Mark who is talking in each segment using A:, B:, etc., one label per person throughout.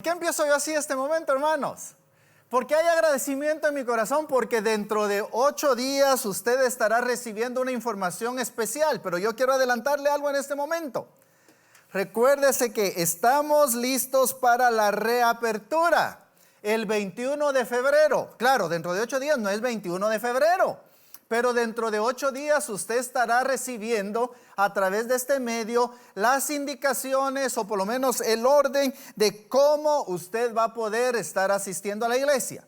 A: ¿Qué empiezo yo así este momento, hermanos? Porque hay agradecimiento en mi corazón, porque dentro de 8 días usted estará recibiendo una información especial, pero yo quiero adelantarle algo en este momento. Recuérdese que estamos listos para la reapertura el 21 de febrero. Claro, dentro de 8 días no es 21 de febrero, pero dentro de 8 días usted estará recibiendo a través de este medio las indicaciones o por lo menos el orden de cómo usted va a poder estar asistiendo a la iglesia.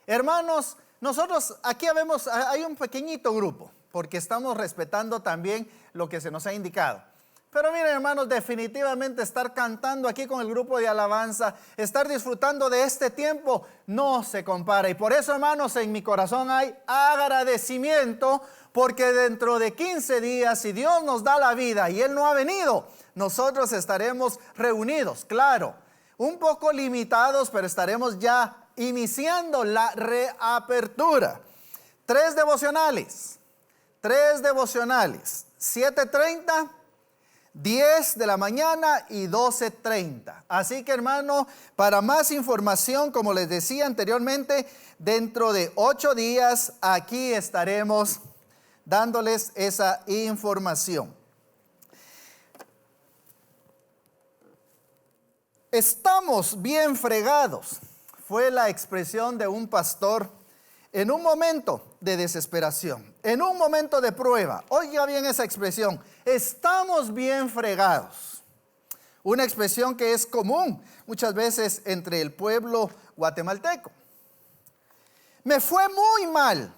A: Hermanos, nosotros aquí hay un pequeñito grupo porque estamos respetando también lo que se nos ha indicado. Pero miren, hermanos, definitivamente estar cantando aquí con el grupo de alabanza, estar disfrutando de este tiempo, no se compara. Y por eso, hermanos, en mi corazón hay agradecimiento, porque dentro de 15 días, si Dios nos da la vida y Él no ha venido, nosotros estaremos reunidos, claro, un poco limitados, pero estaremos ya iniciando la reapertura. 3 devocionales, 7:30, 10 de la mañana y 12:30. Así que, hermano, para más información, como les decía anteriormente, dentro de 8 días aquí estaremos dándoles esa información. Estamos bien fregados, fue la expresión de un pastor en un momento de desesperación, en un momento de prueba. Oiga bien esa expresión, estamos bien fregados. Una expresión que es común muchas veces entre el pueblo guatemalteco. Me fue muy mal,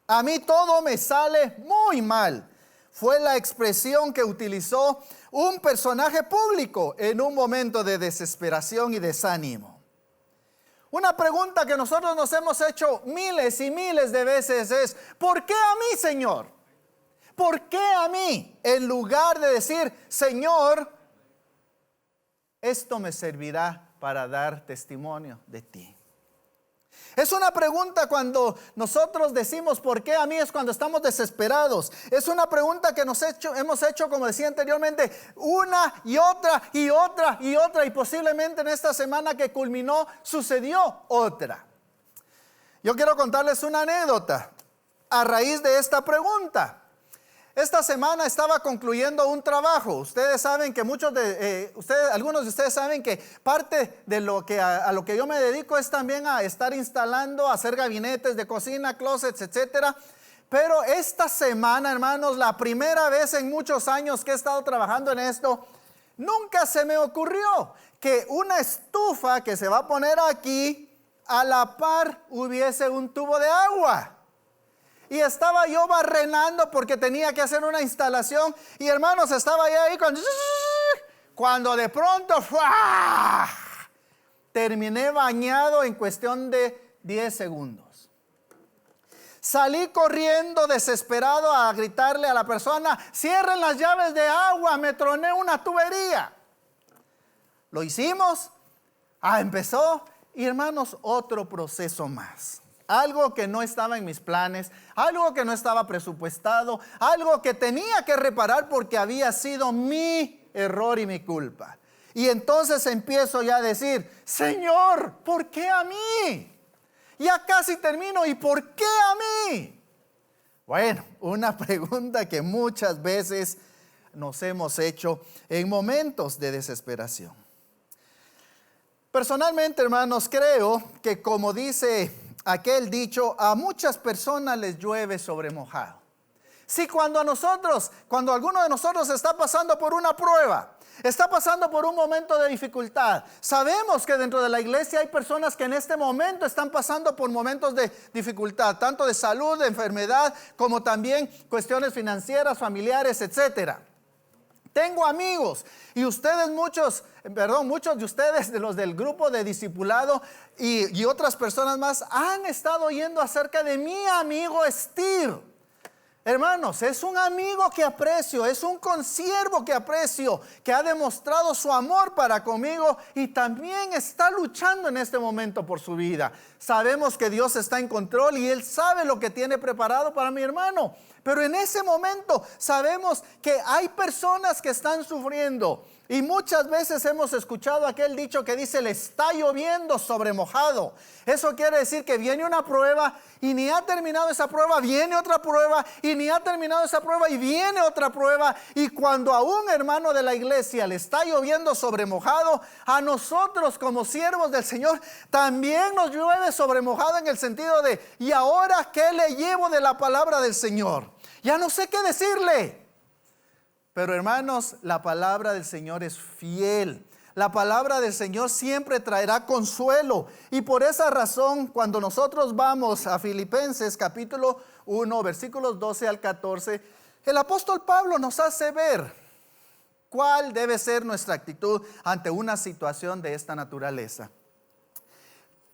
A: a mí todo me sale muy mal. Fue la expresión que utilizó un personaje público en un momento de desesperación y desánimo. Una pregunta que nosotros nos hemos hecho miles y miles de veces es: ¿por qué a mí, Señor? ¿Por qué a mí? En lugar de decir: Señor, esto me servirá para dar testimonio de ti. Es una pregunta cuando nosotros decimos ¿por qué a mí? Es cuando estamos desesperados. Es una pregunta que hemos hecho, como decía anteriormente, una y otra y otra y otra, y posiblemente en esta semana que culminó sucedió otra. Yo quiero contarles una anécdota a raíz de esta pregunta. Esta semana estaba concluyendo un trabajo. Ustedes saben que algunos de ustedes saben que parte de lo que a lo que yo me dedico es también a estar instalando, a hacer gabinetes de cocina, closets, etcétera. Pero esta semana, hermanos, la primera vez en muchos años que he estado trabajando en esto, nunca se me ocurrió que una estufa que se va a poner aquí, a la par hubiese un tubo de agua. Y estaba yo barrenando porque tenía que hacer una instalación. Y, hermanos, estaba yo ahí cuando de pronto ¡fua! Terminé bañado en cuestión de 10 segundos. Salí corriendo desesperado a gritarle a la persona: cierren las llaves de agua, me troné una tubería. Lo hicimos. Empezó. Y, hermanos, otro proceso más. Algo que no estaba en mis planes, algo que no estaba presupuestado, algo que tenía que reparar porque había sido mi error y mi culpa. Y entonces empiezo ya a decir: Señor, ¿por qué a mí? Ya casi termino, ¿y por qué a mí? Bueno, una pregunta que muchas veces nos hemos hecho en momentos de desesperación. Personalmente, hermanos, creo que, como dice aquel dicho, a muchas personas les llueve sobre mojado. Si cuando alguno de nosotros está pasando por una prueba, está pasando por un momento de dificultad, sabemos que dentro de la iglesia hay personas que en este momento están pasando por momentos de dificultad, tanto de salud, de enfermedad, como también cuestiones financieras, familiares, etcétera. Tengo amigos y muchos de ustedes, de los del grupo de discipulado y otras personas más, han estado oyendo acerca de mi amigo Steve. Hermanos, es un amigo que aprecio, es un consiervo que aprecio, que ha demostrado su amor para conmigo y también está luchando en este momento por su vida. Sabemos que Dios está en control y Él sabe lo que tiene preparado para mi hermano. Pero en ese momento sabemos que hay personas que están sufriendo, Y muchas veces hemos escuchado aquel dicho que dice, le está lloviendo sobre mojado. Eso quiere decir que viene una prueba y ni ha terminado esa prueba, viene otra prueba y ni ha terminado esa prueba y viene otra prueba. Y cuando a un hermano de la iglesia le está lloviendo sobre mojado, a nosotros como siervos del Señor también nos llueve sobre mojado, en el sentido de, ¿y ahora qué le llevo de la palabra del Señor? Ya no sé qué decirle. Pero hermanos, la palabra del Señor es fiel. La palabra del Señor siempre traerá consuelo. Y por esa razón, cuando nosotros vamos a Filipenses capítulo 1, versículos 12 al 14, el apóstol Pablo nos hace ver cuál debe ser nuestra actitud ante una situación de esta naturaleza.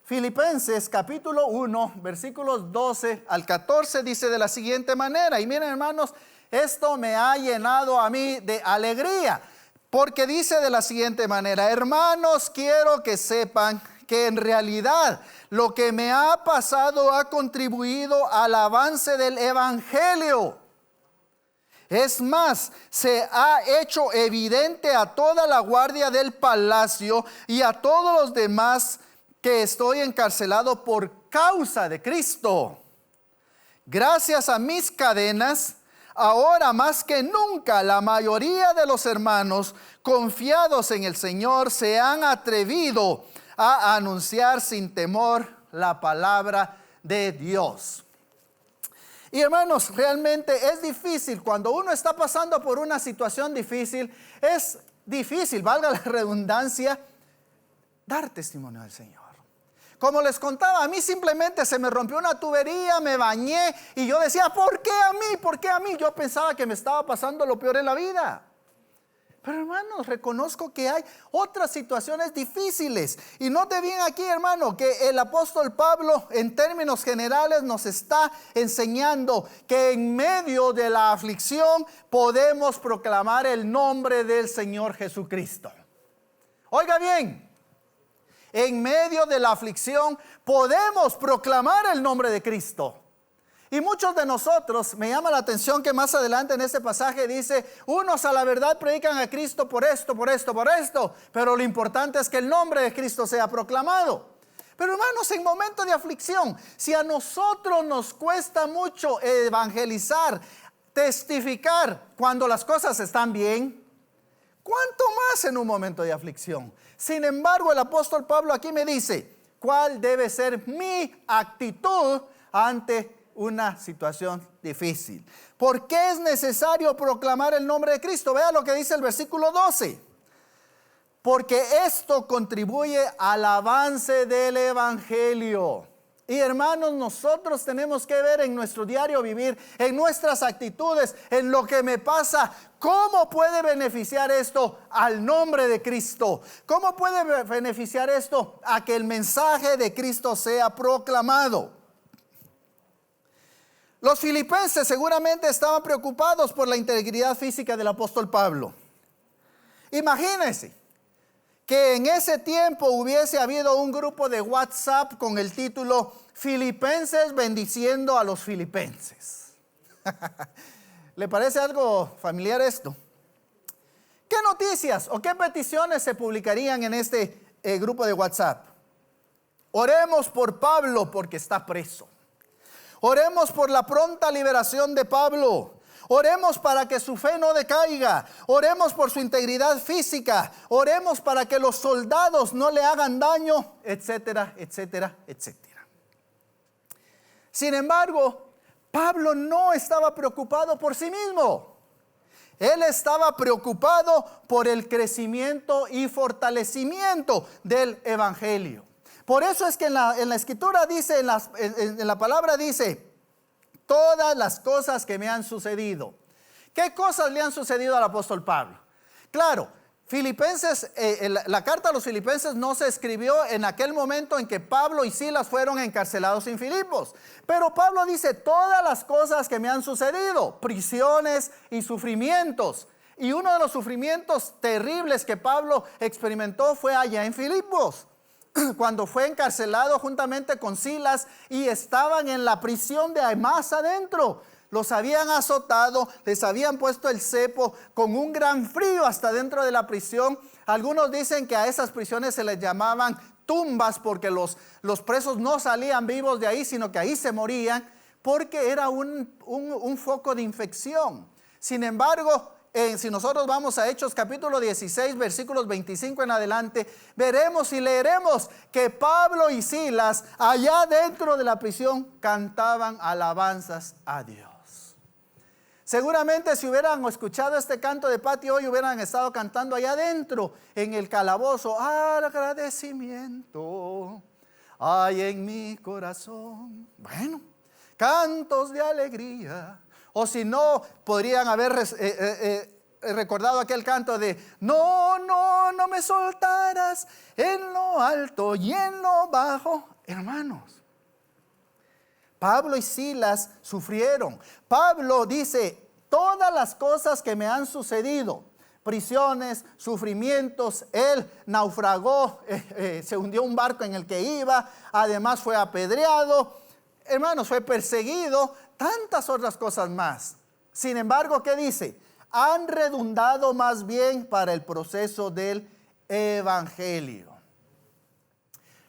A: Filipenses capítulo 1, versículos 12 al 14 dice de la siguiente manera. Y miren, hermanos, esto me ha llenado a mí de alegría, porque dice de la siguiente manera: hermanos, quiero que sepan que en realidad lo que me ha pasado ha contribuido al avance del evangelio. Es más, se ha hecho evidente a toda la guardia del palacio y a todos los demás que estoy encarcelado por causa de Cristo. Gracias a mis cadenas, ahora más que nunca la mayoría de los hermanos confiados en el Señor se han atrevido a anunciar sin temor la palabra de Dios. Y hermanos, realmente es difícil cuando uno está pasando por una situación difícil. Es difícil, valga la redundancia, dar testimonio del Señor. Como les contaba, a mí simplemente se me rompió una tubería, me bañé y yo decía, ¿por qué a mí? ¿Por qué a mí? Yo pensaba que me estaba pasando lo peor en la vida. Pero hermanos, reconozco que hay otras situaciones difíciles. Y note bien aquí, hermano, que el apóstol Pablo en términos generales nos está enseñando que en medio de la aflicción podemos proclamar el nombre del Señor Jesucristo. Oiga bien. En medio de la aflicción podemos proclamar el nombre de Cristo. Y muchos de nosotros, me llama la atención que más adelante en este pasaje dice, unos a la verdad predican a Cristo por esto, pero lo importante es que el nombre de Cristo sea proclamado. Pero hermanos, en momentos de aflicción, si a nosotros nos cuesta mucho evangelizar, testificar cuando las cosas están bien, ¿cuánto más en un momento de aflicción? Sin embargo, el apóstol Pablo aquí me dice, ¿cuál debe ser mi actitud ante una situación difícil? ¿Por qué es necesario proclamar el nombre de Cristo? Vea lo que dice el versículo 12. Porque esto contribuye al avance del evangelio. Y hermanos, nosotros tenemos que ver en nuestro diario vivir, en nuestras actitudes, en lo que me pasa, ¿cómo puede beneficiar esto al nombre de Cristo? ¿Cómo puede beneficiar esto a que el mensaje de Cristo sea proclamado? Los filipenses seguramente estaban preocupados por la integridad física del apóstol Pablo. Imagínense que en ese tiempo hubiese habido un grupo de WhatsApp con el título Filipenses bendiciendo a los filipenses. ¿Le parece algo familiar esto? ¿Qué noticias o qué peticiones se publicarían en este grupo de WhatsApp? Oremos por Pablo porque está preso. Oremos por la pronta liberación de Pablo. Oremos para que su fe no decaiga. Oremos por su integridad física. Oremos para que los soldados no le hagan daño, etcétera, etcétera, etcétera. Sin embargo, Pablo no estaba preocupado por sí mismo. Él estaba preocupado por el crecimiento y fortalecimiento del evangelio. Por eso es que en la escritura dice, en la palabra dice, todas las cosas que me han sucedido. ¿Qué cosas le han sucedido al apóstol Pablo? Claro, Filipenses, la carta a los filipenses no se escribió en aquel momento en que Pablo y Silas fueron encarcelados en Filipos. Pero Pablo dice todas las cosas que me han sucedido, prisiones y sufrimientos. Y uno de los sufrimientos terribles que Pablo experimentó fue allá en Filipos, cuando fue encarcelado juntamente con Silas y estaban en la prisión de más adentro. Los habían azotado, les habían puesto el cepo con un gran frío hasta dentro de la prisión. Algunos dicen que a esas prisiones se les llamaban tumbas porque los presos no salían vivos de ahí, sino que ahí se morían porque era un foco de infección. Sin embargo, si nosotros vamos a Hechos capítulo 16, versículos 25 en adelante, veremos y leeremos que Pablo y Silas allá dentro de la prisión cantaban alabanzas a Dios. Seguramente si hubieran escuchado este canto de patio hoy, hubieran estado cantando allá adentro en el calabozo. Agradecimiento hay en mi corazón. Bueno, cantos de alegría. O si no, podrían haber recordado aquel canto de no me soltarás en lo alto y en lo bajo. Hermanos, Pablo y Silas sufrieron. Pablo dice, todas las cosas que me han sucedido, prisiones, sufrimientos, él naufragó, se hundió un barco en el que iba, además fue apedreado, hermanos, fue perseguido, tantas otras cosas más. Sin embargo, ¿qué dice? Han redundado más bien para el proceso del evangelio.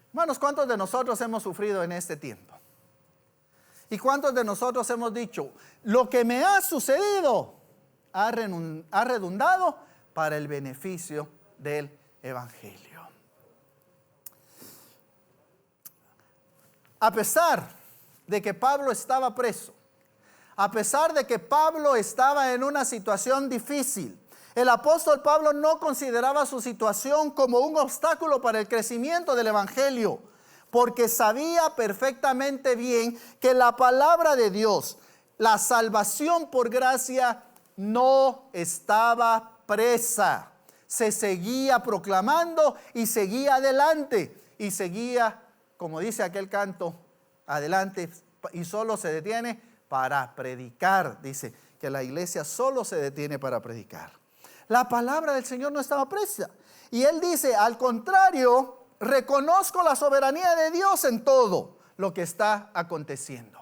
A: Hermanos, ¿cuántos de nosotros hemos sufrido en este tiempo? ¿Y cuántos de nosotros hemos dicho, lo que me ha sucedido ha redundado para el beneficio del evangelio? A pesar de que Pablo estaba preso, a pesar de que Pablo estaba en una situación difícil, el apóstol Pablo no consideraba su situación como un obstáculo para el crecimiento del evangelio, porque sabía perfectamente bien que la palabra de Dios, la salvación por gracia, no estaba presa. Se seguía proclamando y seguía adelante. Y seguía, como dice aquel canto, adelante, y solo se detiene para predicar. Dice que la iglesia solo se detiene para predicar. La palabra del Señor no estaba presa. Y él dice, al contrario, reconozco la soberanía de Dios en todo lo que está aconteciendo.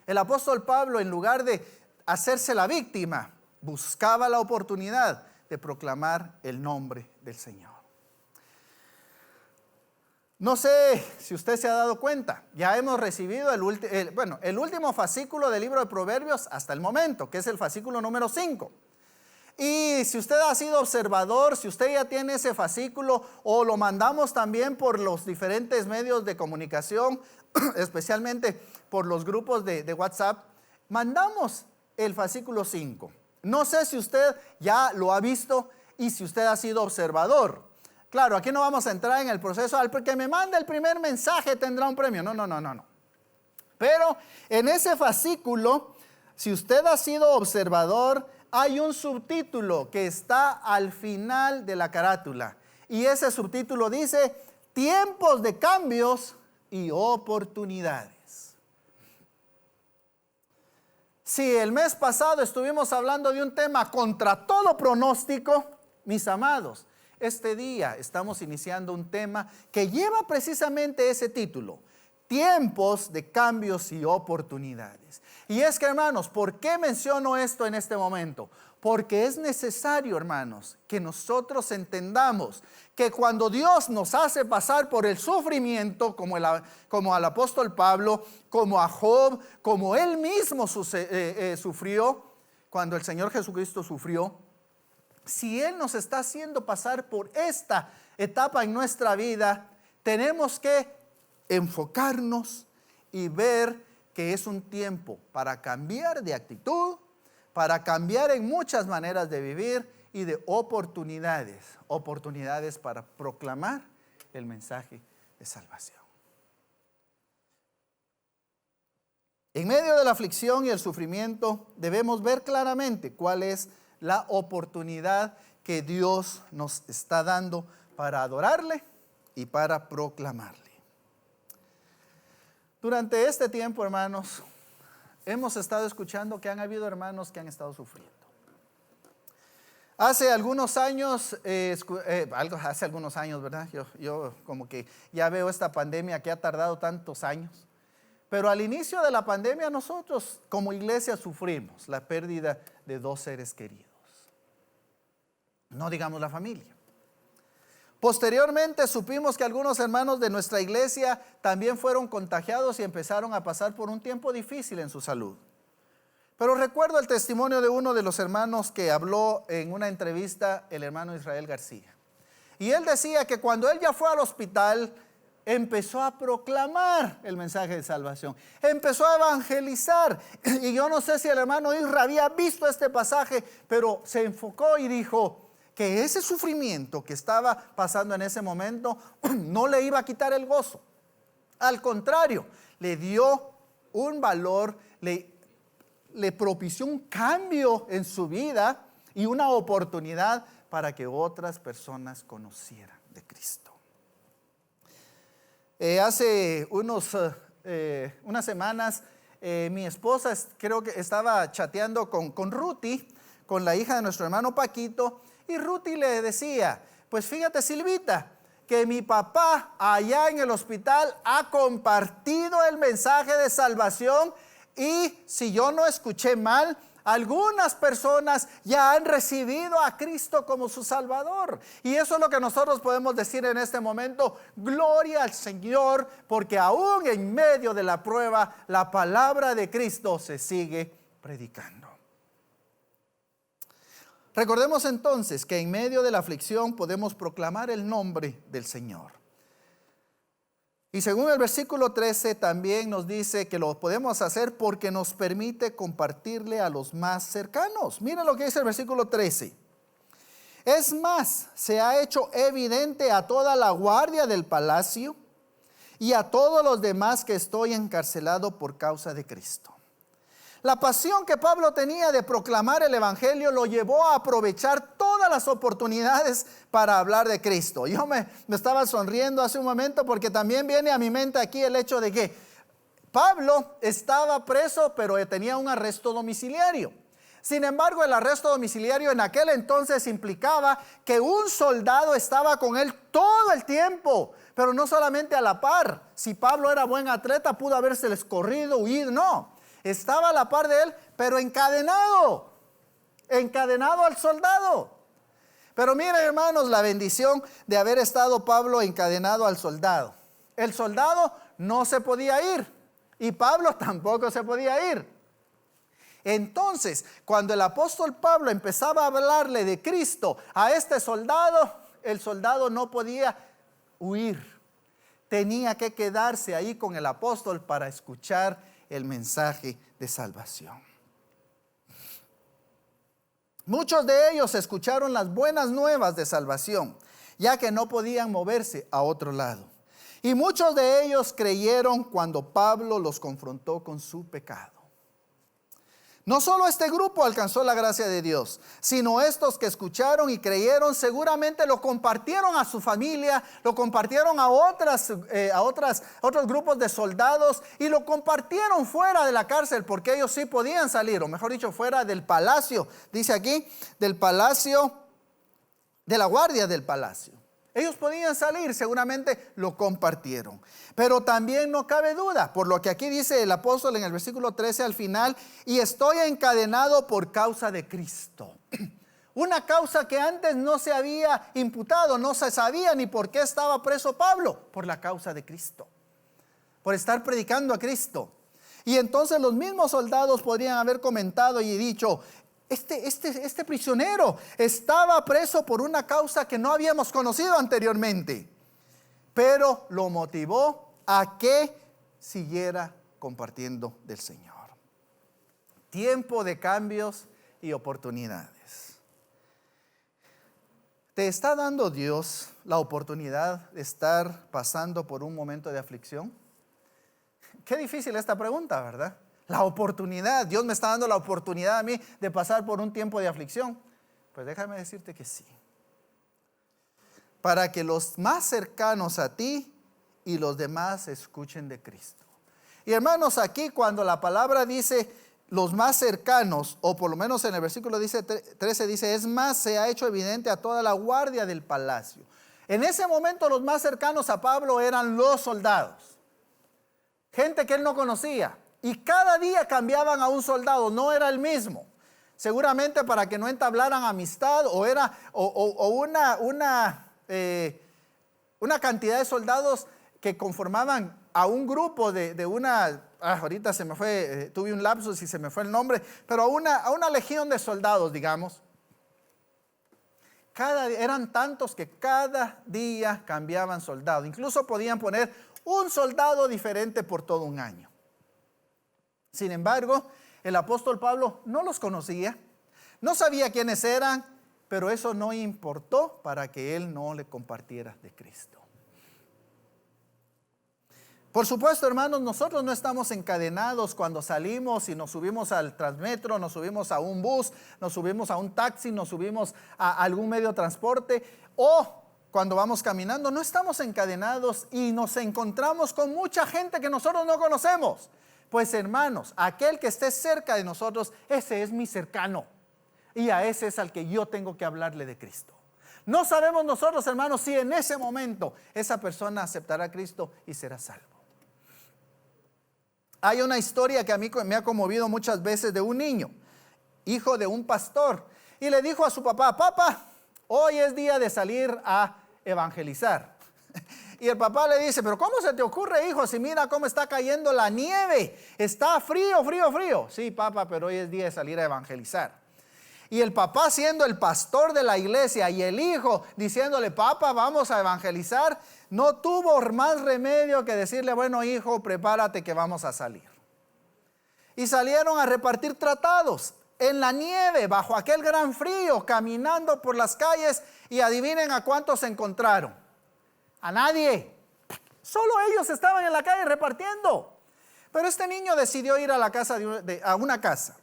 A: El apóstol Pablo, en lugar de hacerse la víctima, buscaba la oportunidad de proclamar el nombre del Señor. No sé si usted se ha dado cuenta, ya hemos recibido el último fascículo del libro de Proverbios hasta el momento, que es el fascículo número 5. Y si usted ha sido observador, si usted ya tiene ese fascículo o lo mandamos también por los diferentes medios de comunicación, especialmente por los grupos de WhatsApp, mandamos el fascículo 5. No sé si usted ya lo ha visto y si usted ha sido observador. Claro, aquí no vamos a entrar en el proceso, al que me mande el primer mensaje tendrá un premio. No. Pero en ese fascículo, si usted ha sido observador, hay un subtítulo que está al final de la carátula. Y ese subtítulo dice, tiempos de cambios y oportunidades. Si el mes pasado estuvimos hablando de un tema contra todo pronóstico, mis amados, este día estamos iniciando un tema que lleva precisamente ese título, tiempos de cambios y oportunidades. Y es que, hermanos, ¿por qué menciono esto en este momento? Porque es necesario, hermanos, que nosotros entendamos que cuando Dios nos hace pasar por el sufrimiento, como al apóstol Pablo, como a Job, como él mismo sufrió, cuando el Señor Jesucristo sufrió, si Él nos está haciendo pasar por esta etapa en nuestra vida, tenemos que enfocarnos y ver que es un tiempo para cambiar de actitud, para cambiar en muchas maneras de vivir y de oportunidades para proclamar el mensaje de salvación. En medio de la aflicción y el sufrimiento debemos ver claramente cuál es la oportunidad que Dios nos está dando para adorarle y para proclamarle. Durante este tiempo, hermanos, hemos estado escuchando que han habido hermanos que han estado sufriendo. Hace algunos años, ¿verdad? Yo como que ya veo esta pandemia que ha tardado tantos años, Pero al inicio de la pandemia nosotros como iglesia sufrimos la pérdida de 2 seres queridos. No digamos la familia. Posteriormente supimos que algunos hermanos de nuestra iglesia también fueron contagiados y empezaron a pasar por un tiempo difícil en su salud. Pero recuerdo el testimonio de uno de los hermanos que habló en una entrevista, el hermano Israel García. Y él decía que cuando él ya fue al hospital, empezó a proclamar el mensaje de salvación. Empezó a evangelizar. Y yo no sé si el hermano Israel había visto este pasaje, pero se enfocó y dijo que ese sufrimiento que estaba pasando en ese momento no le iba a quitar el gozo. Al contrario, le dio un valor, le propició un cambio en su vida y una oportunidad para que otras personas conocieran de Cristo. Hace unas semanas mi esposa creo que estaba chateando con Ruti, con la hija de nuestro hermano Paquito, y Ruti le decía, pues fíjate Silvita, que mi papá allá en el hospital ha compartido el mensaje de salvación y si yo no escuché mal, algunas personas ya han recibido a Cristo como su Salvador. Y eso es lo que nosotros podemos decir en este momento. Gloria al Señor, porque aún en medio de la prueba, la palabra de Cristo se sigue predicando. Recordemos entonces que en medio de la aflicción podemos proclamar el nombre del Señor. Y según el versículo 13 también nos dice que lo podemos hacer porque nos permite compartirle a los más cercanos. Miren lo que dice el versículo 13. Es más, se ha hecho evidente a toda la guardia del palacio y a todos los demás que estoy encarcelado por causa de Cristo. La pasión que Pablo tenía de proclamar el evangelio lo llevó a aprovechar todas las oportunidades para hablar de Cristo. Yo me estaba sonriendo hace un momento porque también viene a mi mente aquí el hecho de que Pablo estaba preso, pero tenía un arresto domiciliario. Sin embargo, el arresto domiciliario en aquel entonces implicaba que un soldado estaba con él todo el tiempo, pero no solamente a la par. Si Pablo era buen atleta, pudo haberse corrido, huido, no. Estaba a la par de él, pero encadenado al soldado. Pero miren, hermanos, la bendición de haber estado Pablo encadenado al soldado. El soldado no se podía ir y Pablo tampoco se podía ir. Entonces, cuando el apóstol Pablo empezaba a hablarle de Cristo a este soldado, el soldado no podía huir. Tenía que quedarse ahí con el apóstol para escuchar el mensaje de salvación. Muchos de ellos escucharon las buenas nuevas de salvación, ya que no podían moverse a otro lado. Y muchos de ellos creyeron cuando Pablo los confrontó con su pecado. No solo este grupo alcanzó la gracia de Dios, sino estos que escucharon y creyeron seguramente lo compartieron a su familia, lo compartieron a otros grupos de soldados y lo compartieron fuera de la cárcel porque ellos sí podían salir, o mejor dicho, fuera del palacio. Dice aquí, del palacio, de la guardia del palacio. Ellos podían salir, seguramente lo compartieron. Pero también no cabe duda, por lo que aquí dice el apóstol en el versículo 13 al final, y estoy encadenado por causa de Cristo. Una causa que antes no se había imputado, no se sabía ni por qué estaba preso Pablo, por la causa de Cristo, por estar predicando a Cristo. Y entonces los mismos soldados podrían haber comentado y dicho, este prisionero estaba preso por una causa que no habíamos conocido anteriormente, pero lo motivó a que siguiera compartiendo del Señor. Tiempo de cambios y oportunidades. ¿Te está dando Dios la oportunidad de estar pasando por un momento de aflicción? Qué difícil esta pregunta, ¿verdad? La oportunidad, Dios me está dando la oportunidad a mí de pasar por un tiempo de aflicción. Pues déjame decirte que sí. Para que los más cercanos a ti y los demás escuchen de Cristo. Y hermanos, aquí cuando la palabra dice los más cercanos, o por lo menos en el versículo 13 dice, es más, se ha hecho evidente a toda la guardia del palacio. En ese momento los más cercanos a Pablo eran los soldados. gente que él no conocía. Y cada día cambiaban a un soldado, no era el mismo. Seguramente para que no entablaran amistad una cantidad de soldados que conformaban a un grupo de una, ahorita se me fue, tuve un lapsus y se me fue el nombre, pero a una legión de soldados, digamos. Eran tantos que cada día cambiaban soldados. Incluso podían poner un soldado diferente por todo un año. Sin embargo, el apóstol Pablo no los conocía, no sabía quiénes eran, pero eso no importó para que él no le compartiera de Cristo. Por supuesto, hermanos, nosotros no estamos encadenados cuando salimos y nos subimos al Transmetro, nos subimos a un bus, nos subimos a un taxi, nos subimos a algún medio de transporte o cuando vamos caminando. No estamos encadenados y nos encontramos con mucha gente que nosotros no conocemos. Pues hermanos, aquel que esté cerca de nosotros, ese es mi cercano. Y a ese es al que yo tengo que hablarle de Cristo. No sabemos nosotros, hermanos, si en ese momento esa persona aceptará a Cristo y será salvo. Hay una historia que a mí me ha conmovido muchas veces de un niño, hijo de un pastor. Y le dijo a su papá: papá, hoy es día de salir a evangelizar. Y el papá le dice: pero ¿cómo se te ocurre, hijo? Si mira cómo está cayendo la nieve, está frío, frío, frío. Sí, papá, pero hoy es día de salir a evangelizar. Y el papá, siendo el pastor de la iglesia, y el hijo diciéndole: papá, vamos a evangelizar, no tuvo más remedio que decirle: bueno, hijo, prepárate que vamos a salir. Y salieron a repartir tratados en la nieve, bajo aquel gran frío, caminando por las calles, y adivinen a cuántos se encontraron. A nadie. Solo ellos estaban en la calle repartiendo. Pero este niño decidió ir a la casa a una casa.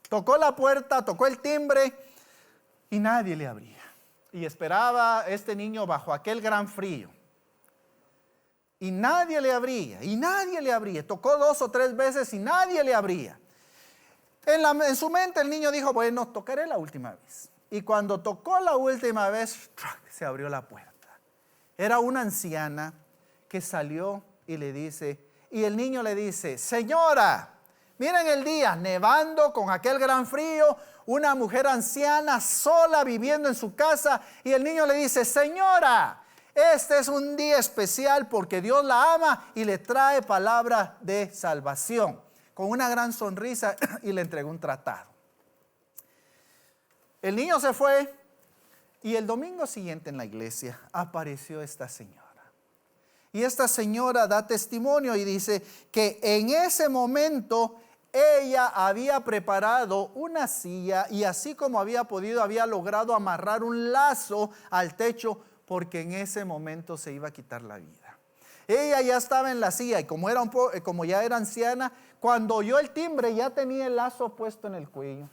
A: Tocó la puerta, tocó el timbre y nadie le abría. Y esperaba este niño bajo aquel gran frío. Y nadie le abría, y nadie le abría. Tocó 2 o 3 veces y nadie le abría. En su mente el niño dijo: bueno, tocaré la última vez. Y cuando tocó la última vez, se abrió la puerta. Era una anciana que salió y le dice, y el niño le dice: señora, miren el día, nevando con aquel gran frío, una mujer anciana sola viviendo en su casa, y el niño le dice: señora, este es un día especial porque Dios la ama y le trae palabra de salvación. Con una gran sonrisa, y le entregó un tratado. El niño se fue. Y el domingo siguiente en la iglesia apareció esta señora. Y esta señora da testimonio y dice que en ese momento ella había preparado una silla y así como había podido, había logrado amarrar un lazo al techo porque en ese momento se iba a quitar la vida. Ella ya estaba en la silla y como ya era anciana, cuando oyó el timbre ya tenía el lazo puesto en el cuello.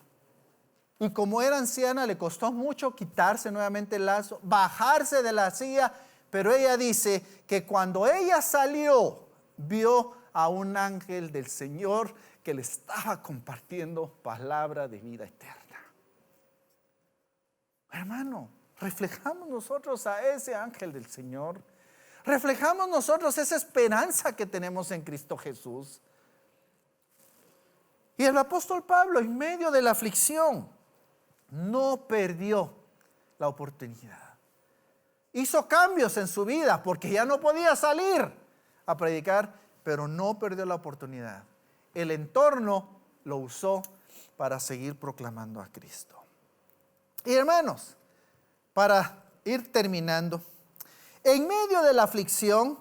A: Y como era anciana, le costó mucho quitarse nuevamente el lazo, bajarse de la silla, pero ella dice que cuando ella salió, vio a un ángel del Señor que le estaba compartiendo palabra de vida eterna. Hermano, reflejamos nosotros a ese ángel del Señor, reflejamos nosotros esa esperanza que tenemos en Cristo Jesús. Y el apóstol Pablo, en medio de la aflicción, no perdió la oportunidad. Hizo cambios en su vida porque ya no podía salir a predicar, pero no perdió la oportunidad. El entorno lo usó para seguir proclamando a Cristo. Y hermanos, para ir terminando, en medio de la aflicción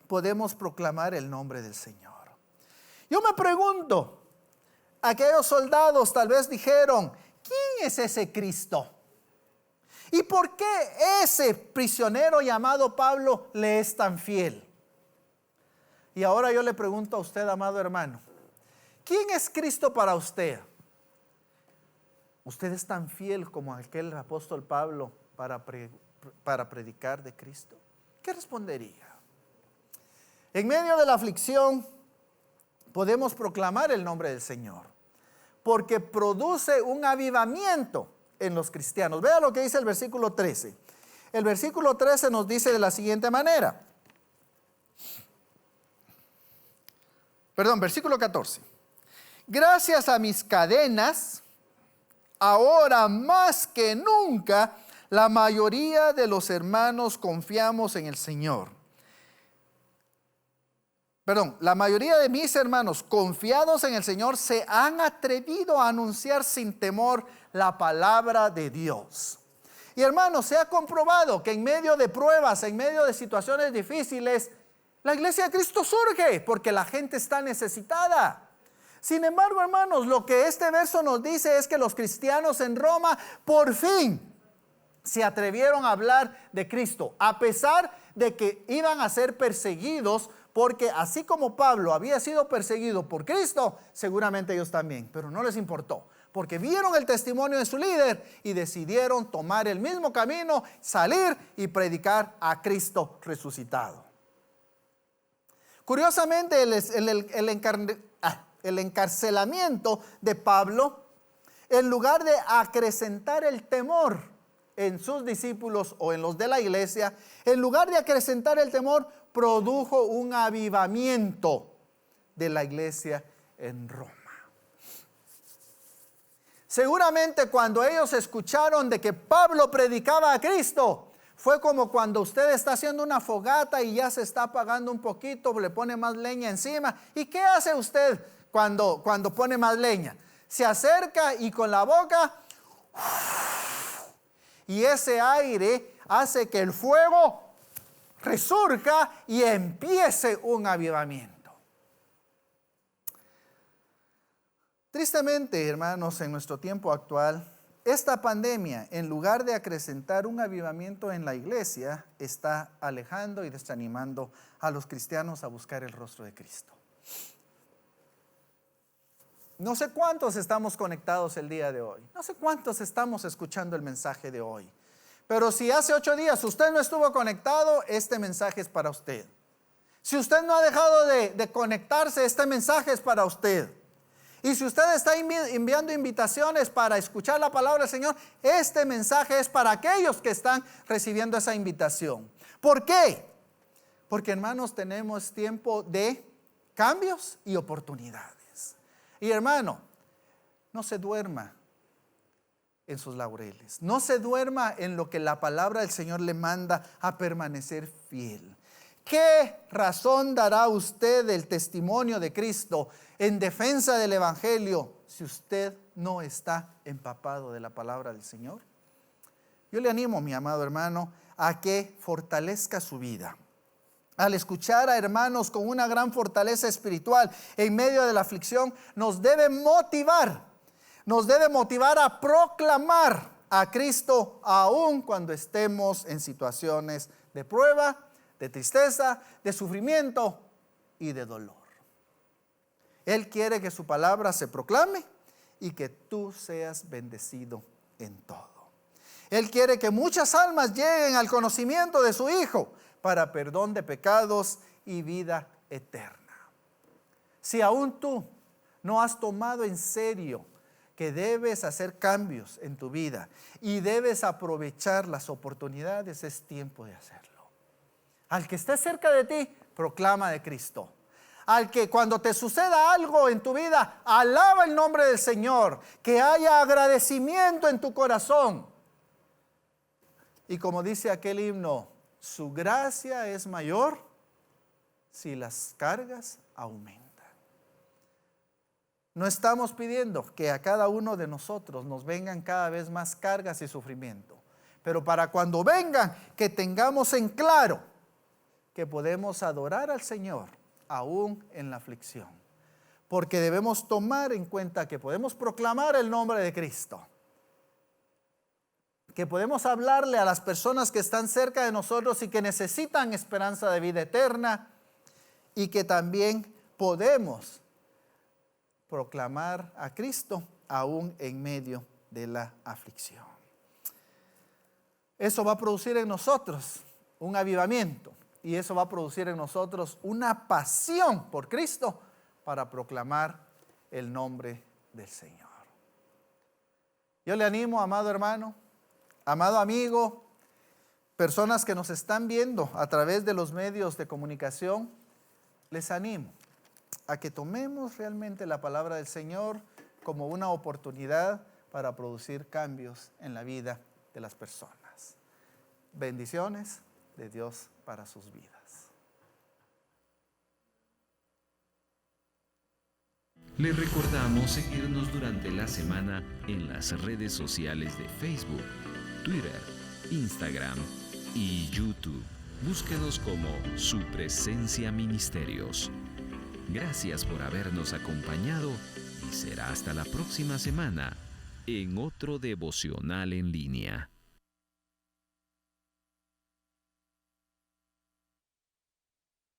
A: podemos proclamar el nombre del Señor. Yo me pregunto, aquellos soldados tal vez dijeron: ¿quién es ese Cristo? ¿Y por qué ese prisionero llamado Pablo le es tan fiel? Y ahora yo le pregunto a usted, amado hermano, ¿quién es Cristo para usted? ¿Usted es tan fiel como aquel apóstol Pablo para predicar de Cristo? ¿Qué respondería? En medio de la aflicción podemos proclamar el nombre del Señor, porque produce un avivamiento en los cristianos. Vea lo que dice el versículo 13. El versículo 13 nos dice de la siguiente manera: Versículo 14. Gracias a mis cadenas, ahora más que nunca, la mayoría de los hermanos confiamos en el Señor. La mayoría de mis hermanos confiados en el Señor se han atrevido a anunciar sin temor la palabra de Dios. Y hermanos, se ha comprobado que en medio de pruebas, en medio de situaciones difíciles, la iglesia de Cristo surge porque la gente está necesitada. Sin embargo, hermanos, lo que este verso nos dice es que los cristianos en Roma por fin se atrevieron a hablar de Cristo, a pesar de que iban a ser perseguidos, porque así como Pablo había sido perseguido por Cristo, seguramente ellos también, pero no les importó, porque vieron el testimonio de su líder y decidieron tomar el mismo camino, salir y predicar a Cristo resucitado. Curiosamente, el encarcelamiento de Pablo, en lugar de acrecentar el temor en sus discípulos o en los de la iglesia, en lugar de acrecentar el temor, produjo un avivamiento de la iglesia en Roma. Seguramente cuando ellos escucharon de que Pablo predicaba a Cristo, fue como cuando usted está haciendo una fogata y ya se está apagando un poquito, le pone más leña encima. ¿Y qué hace usted cuando pone más leña? Se acerca y con la boca, y ese aire hace que el fuego resurja y empiece un avivamiento. Tristemente, hermanos, en nuestro tiempo actual, esta pandemia, en lugar de acrecentar un avivamiento en la iglesia, está alejando y desanimando a los cristianos a buscar el rostro de Cristo. No sé cuántos estamos conectados el día de hoy. No sé cuántos estamos escuchando el mensaje de hoy. Pero si hace 8 días usted no estuvo conectado, este mensaje es para usted. Si usted no ha dejado de conectarse, este mensaje es para usted. Y si usted está enviando invitaciones para escuchar la palabra del Señor, este mensaje es para aquellos que están recibiendo esa invitación. ¿Por qué? Porque, hermanos, tenemos tiempo de cambios y oportunidades. Y, hermano, no se duerma en sus laureles. No se duerma en lo que la palabra del Señor le manda a permanecer fiel. ¿Qué razón dará usted del testimonio de Cristo en defensa del Evangelio si usted no está empapado de la palabra del Señor? Yo le animo, mi amado hermano, a que fortalezca su vida. Al escuchar a hermanos con una gran fortaleza espiritual en medio de la aflicción, nos debe motivar a proclamar a Cristo aun cuando estemos en situaciones de prueba, de tristeza, de sufrimiento y de dolor. Él quiere que su palabra se proclame y que tú seas bendecido en todo. Él quiere que muchas almas lleguen al conocimiento de su Hijo para perdón de pecados y vida eterna. Si aún tú no has tomado en serio que debes hacer cambios en tu vida y debes aprovechar las oportunidades, es tiempo de hacerlo. Al que esté cerca de ti, proclama de Cristo. Al que cuando te suceda algo en tu vida, alaba el nombre del Señor, que haya agradecimiento en tu corazón. Y como dice aquel himno, su gracia es mayor si las cargas aumentan. No estamos pidiendo que a cada uno de nosotros nos vengan cada vez más cargas y sufrimiento, pero para cuando vengan, que tengamos en claro que podemos adorar al Señor aún en la aflicción, porque debemos tomar en cuenta que podemos proclamar el nombre de Cristo, que podemos hablarle a las personas que están cerca de nosotros y que necesitan esperanza de vida eterna, y que también podemos proclamar a Cristo aún en medio de la aflicción. Eso va a producir en nosotros un avivamiento. Y eso va a producir en nosotros una pasión por Cristo para proclamar el nombre del Señor. Yo le animo, amado hermano, amado amigo, personas que nos están viendo a través de los medios de comunicación, les animo a que tomemos realmente la palabra del Señor como una oportunidad para producir cambios en la vida de las personas. Bendiciones de Dios para sus vidas.
B: Les recordamos seguirnos durante la semana en las redes sociales de Facebook, Twitter, Instagram y YouTube. Búsquenos como Su Presencia Ministerios. Gracias por habernos acompañado y será hasta la próxima semana en otro devocional en línea.